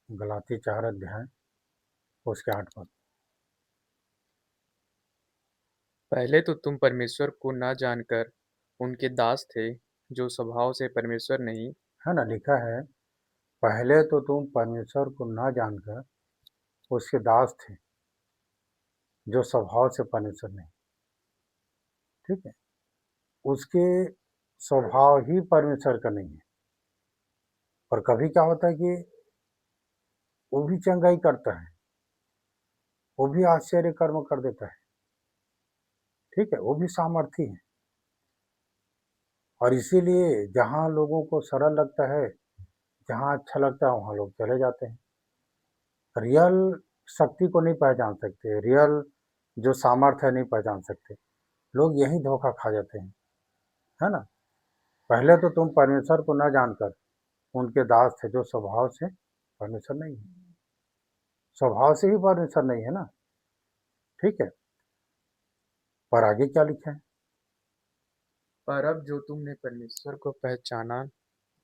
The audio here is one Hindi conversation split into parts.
गलाती 4 अध्याय उसके 8 पद। पहले तो तुम परमेश्वर को न जानकर उनके दास थे, जो स्वभाव से परमेश्वर नहीं। है ना, लिखा है पहले तो तुम परमेश्वर को न जानकर उसके दास थे, जो स्वभाव से परमेश्वर नहीं। ठीक है, उसके स्वभाव ही परमेश्वर का नहीं है। और कभी क्या होता है कि वो भी चंगाई करता है, वो भी आश्चर्य कर्म कर देता है। ठीक है, वो भी सामर्थी है। और इसीलिए जहाँ लोगों को सरल लगता है, जहाँ अच्छा लगता है, वहाँ लोग चले जाते हैं। रियल शक्ति को नहीं पहचान सकते, रियल जो सामर्थ्य है नहीं पहचान सकते, लोग यही धोखा खा जाते हैं। है ना, पहले तो तुम परमेश्वर को न जानकर उनके दास थे, जो स्वभाव से परमेश्वर नहीं है। स्वभाव से ही परमेश्वर नहीं है ना। ठीक है, पर आगे क्या लिखा है? पर अब जो तुमने परमेश्वर को पहचाना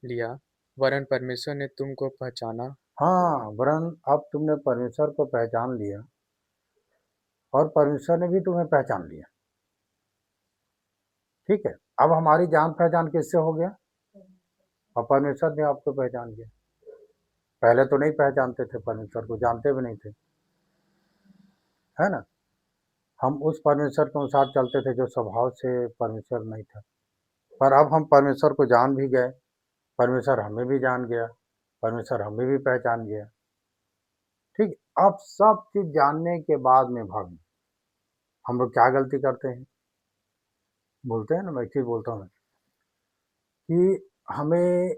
लिया, वरन परमेश्वर ने तुमको पहचाना। हाँ, वरन अब तुमने परमेश्वर को पहचान लिया और परमेश्वर ने भी तुम्हें पहचान लिया। ठीक है, अब हमारी जान पहचान किससे हो गया? और परमेश्वर ने आपको पहचान लिया। पहले तो नहीं पहचानते थे, परमेश्वर को जानते भी नहीं थे। है ना, हम उस परमेश्वर के अनुसार चलते थे जो स्वभाव से परमेश्वर नहीं था। पर अब हम परमेश्वर को जान भी गए, परमेश्वर हमें भी जान गया, परमेश्वर हमें भी पहचान गया। ठीक, अब सब चीज जानने के बाद में भावी हम लोग क्या गलती करते हैं? बोलते हैं ना, मैं एक चीज बोलता हूँ कि हमें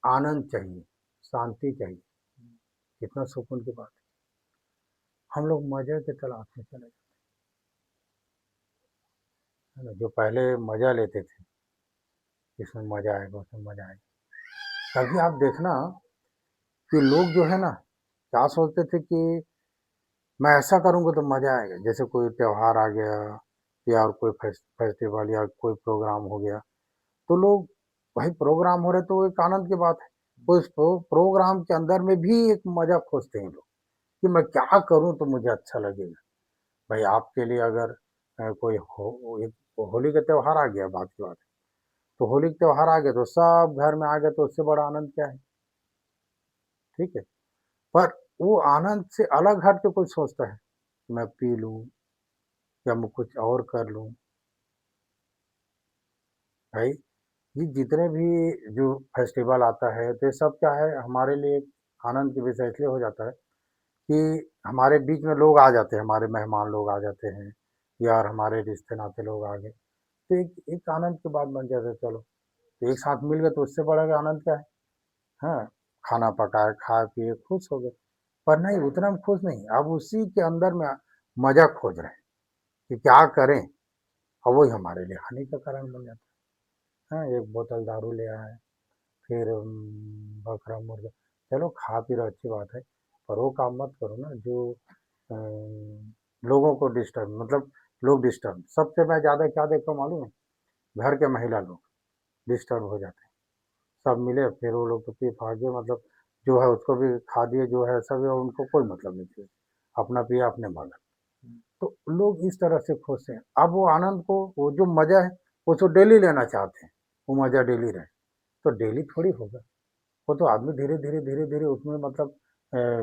आनंद चाहिए, शांति चाहिए। कितना सुकून की बात है। हम लोग मजे के तलाश में चले जाते हैं ना, जो पहले मजा लेते थे, इसमें मजा आएगा, उसमें मजा आएगा। कभी आप देखना कि लोग जो है ना, क्या सोचते थे कि मैं ऐसा करूँगा तो मजा आएगा। जैसे कोई त्योहार आ गया या और कोई फेस्टिवल या कोई प्रोग्राम हो गया, तो लोग, भाई प्रोग्राम हो रहे तो वो एक आनंद की बात है। उस प्रोग्राम के अंदर में भी एक मजा खोजते हैं लोग कि मैं क्या करूं तो मुझे अच्छा लगेगा। भाई आपके लिए अगर कोई एक होली का त्योहार आ गया, बात की बात है, तो होली का त्योहार आ गया तो सब घर में आ गए, तो उससे बड़ा आनंद क्या है? ठीक है, पर वो आनंद से अलग हट के कोई सोचता है मैं पी लूं या मैं कुछ और कर लूं। भाई, ये जितने भी जो फेस्टिवल आता है तो ये सब क्या है, हमारे लिए एक आनंद की विषय इसलिए हो जाता है कि हमारे बीच में लोग आ जाते हैं, हमारे मेहमान लोग आ जाते हैं, या और हमारे रिश्ते नाते लोग आ गए, तो एक एक आनंद की बात बन जाती है। चलो, तो एक साथ मिल गए तो उससे बड़ा का आनंद क्या है? हाँ, खाना पकाए, खाए पिए, खुश हो गए। पर नहीं, उतना हम खुश नहीं, अब उसी के अंदर में मजा खोज रहे हैं कि क्या करें, और वही हमारे लिए हानि का कारण बन जाता है। हाँ, एक बोतल दारू ले आए, फिर बकरा मुर्गा, चलो खा पी रहे, अच्छी बात है, पर वो काम मत करो ना जो लोगों को डिस्टर्ब, मतलब लोग डिस्टर्ब। सबसे मैं ज़्यादा क्या देखता हूँ मालूम है? घर के महिला लोग डिस्टर्ब हो जाते हैं। सब मिले फिर वो लोग तो पी पा के, मतलब जो है उसको भी खा दिए, जो है सब, और उनको कोई मतलब नहीं थी, अपना पिया अपने भागा। तो लोग इस तरह से खुश हैं। अब वो आनंद को, वो जो मजा है, उसको डेली लेना चाहते हैं, वो मजा डेली रहे। तो डेली थोड़ी होगा, वो तो आदमी धीरे धीरे धीरे धीरे उसमें, मतलब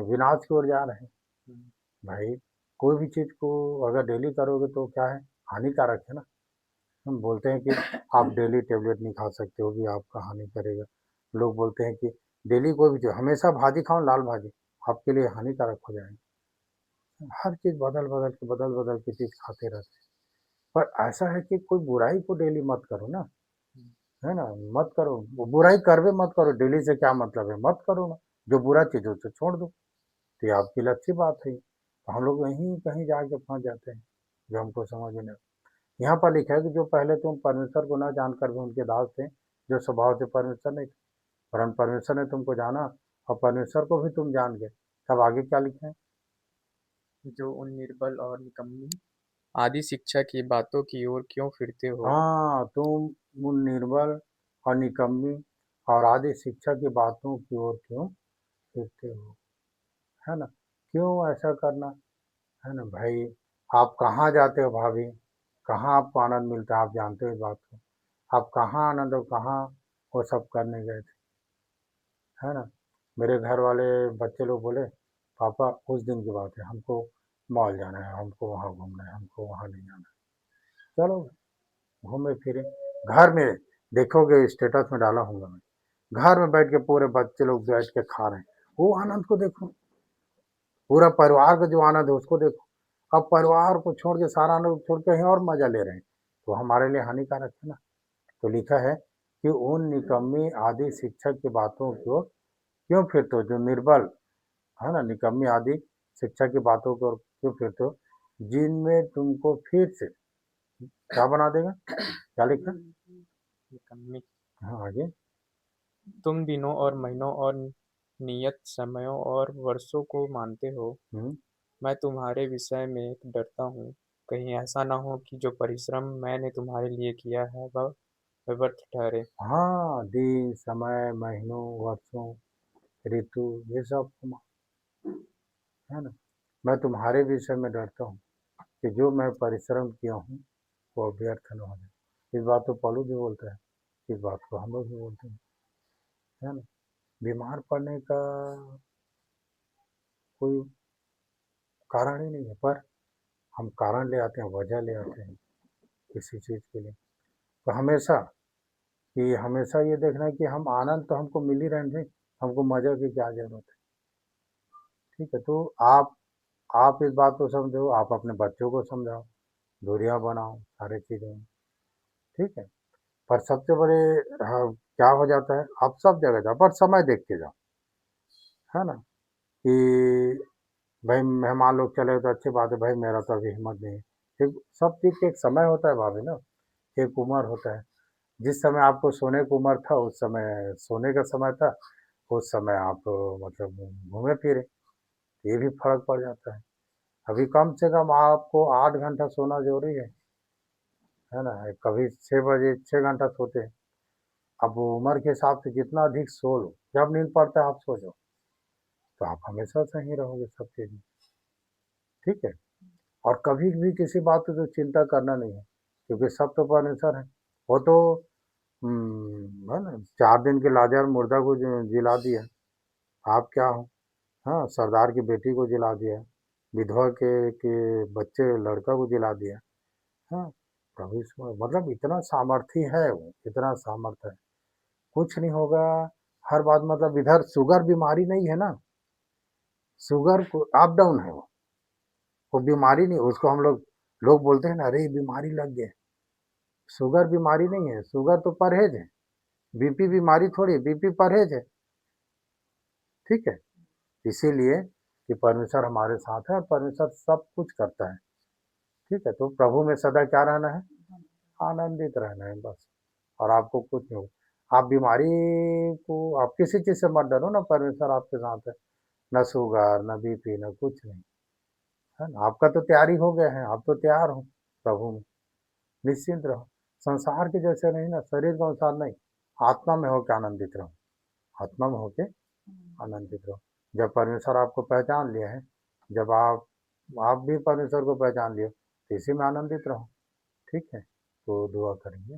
विनाश की ओर जा रहे हैं। भाई, कोई भी चीज को अगर डेली करोगे तो क्या है, हानिकारक है ना। हम बोलते हैं कि आप डेली टेबलेट नहीं खा सकते हो कि आपका हानि करेगा। लोग बोलते हैं कि डेली कोई भी चीज, हमेशा भाजी खाओ, लाल भाजी, आपके लिए हानिकारक हो जाएगी। हर चीज बदल बदल के चीज खाते रहते हैं। पर ऐसा है कि कोई बुराई को डेली मत करो ना। है ना, मत करो, वो बुराई कर भी मत करो, डेली से क्या मतलब है, मत करो ना। जो बुरा चीज है उसे छोड़ दो, तो ये आपके लिए अच्छी बात है। तो हम लोग यहीं कहीं जाके फंस जाते हैं, जो हमको समझ में नहीं आता। यहाँ पर लिखा है कि जो पहले तुम परमेश्वर को न जानकर भी उनके दास थे, जो स्वभाव से परमेश्वर नहीं थे, परंतु परमेश्वर ने तुमको जाना और परमेश्वर को भी तुम जान गए। तब आगे क्या लिखा है? जो उन निर्बल और निकम्मी आदि शिक्षा की बातों की ओर क्यों फिरते हो। हाँ, तुम उन निर्बल और निकम्मी और आदि शिक्षा की बातों की ओर क्यों फिरते हो, है ना? क्यों ऐसा करना, है ना भाई? आप कहाँ जाते हो भाभी? कहाँ आपको आनंद मिलता है? आप जानते हो इस बात को। आप कहाँ आनंद और कहाँ वो सब करने गए थे, है ना? मेरे घर वाले बच्चे लोग बोले, पापा उस दिन की बात है, हमको मॉल जाना है, हमको वहाँ घूमना है, हमको वहाँ नहीं जाना है। चलो घूमे फिरे। घर में देखोगे, स्टेटस में डाला हूँगा मैं, घर में बैठ के पूरे बच्चे लोग बैठ के खा रहे हैं, वो आनंद को देखो। पूरा परिवार का जो आनंद है उसको देखो। अब परिवार को छोड़ के, सारा आनंद छोड़ के कहीं और मजा ले रहे हैं, तो हमारे लिए हानिकारक है ना। तो लिखा है कि उन निकम्मी आदि शिक्षक की बातों को क्यों फिरते हो, जो निर्बल, है ना, निकम्मी आदि शिक्षा की बातों को क्यों फिरते हो, जिनमें तुमको फिर से क्या बना देगा, क्या लिखा? निकम्मी। हाँ आगे। तुम दिनों और महीनों और नियत समयों और वर्षों को मानते हो। हम्म। मैं तुम्हारे विषय में डरता हूँ, कहीं ऐसा ना हो कि जो परिश्रम मैंने तुम्हारे लिए किया है वह व्यर्थ ठहरे। हाँ, दिन, समय, महीनों, वर्षों, ऋतु, ये सब है ना, मैं तुम्हारे विषय में डरता हूँ कि जो मैं परिश्रम किया हूँ वो व्यर्थ न हो जाए। इस बात को पौलुस भी बोलता है, इस बात को हम लोग भी बोलते हैं, है ना। बीमार पड़ने का कोई कारण ही नहीं है, पर हम कारण ले आते हैं, वजह ले आते हैं किसी चीज़ के लिए। तो हमेशा हमेशा ये देखना है कि हम आनंद तो हमको मिल ही रहे हैं, हमको मज़े की क्या ज़रूरत है। ठीक है, तो आप इस बात को समझो, आप अपने बच्चों को समझाओ, दूरियां बनाओ सारी चीज़ों में। ठीक है, पर सबसे बड़े, हाँ, क्या हो जाता है, आप सब जगह जाओ पर समय देख के जाओ, है ना, कि भाई मेहमान लोग चले तो अच्छी बात है, भाई मेरा तो अभी हिम्मत नहीं है। ठीक, सब चीज़ का एक समय होता है भाभी ना, एक उम्र होता है। जिस समय आपको सोने की उम्र था, उस समय सोने का समय था, उस समय आप मतलब घूमे फिरे, ये भी फर्क पड़ जाता है। अभी कम से कम आपको 8 घंटा सोना जरूरी है ना। कभी 6 बजे 6 घंटा सोते हैं। अब वो उम्र के हिसाब से जितना अधिक सो लो, जब नींद पड़ता है आप सो जाओ, तो आप हमेशा सही रहोगे सब चीज़ में। ठीक है, और कभी भी किसी बात की तो चिंता करना नहीं है, क्योंकि सब तो परमेश्वर है। वो तो है ना, 4 दिन के लाचार मुर्दा को जिला दिया, आप क्या हो। हाँ, सरदार की बेटी को जिला दिया, विधवा के बच्चे लड़का को जिला दिया। हाँ, प्रभु इसमें मतलब इतना सामर्थी है वो, इतना सामर्थ है, कुछ नहीं होगा। हर बात मतलब, इधर शुगर बीमारी नहीं है ना, शुगर को अप डाउन है वो बीमारी नहीं, उसको हम लोग बोलते हैं ना, अरे ये बीमारी लग गया। शुगर बीमारी नहीं है, शुगर तो परहेज है। बीपी बीमारी थोड़ी, बीपी परहेज है। ठीक है, इसीलिए कि परमेश्वर हमारे साथ है और परमेश्वर सब कुछ करता है। ठीक है, तो प्रभु में सदा क्या रहना है, आनंदित रहना है बस, और आपको कुछ नहीं होगा। आप बीमारी को, आप किसी चीज़ से मत डरो ना, परमेश्वर आपके साथ है। न शुगर, न बीपी, न कुछ नहीं, है ना। आपका तो तैयारी हो गया है, आप तो तैयार हो प्रभु में, निश्चिंत रहो। संसार के जैसे नहीं ना, शरीर के अनुसार नहीं, आत्मा में होकर आनंदित रहो, आत्मा में होके आनंदित रहो। जब परमेश्वर आपको पहचान लिया है, जब आप भी परमेश्वर को पहचान लियो, तो इसी में आनंदित रहो। ठीक है, तो दुआ करेंगे।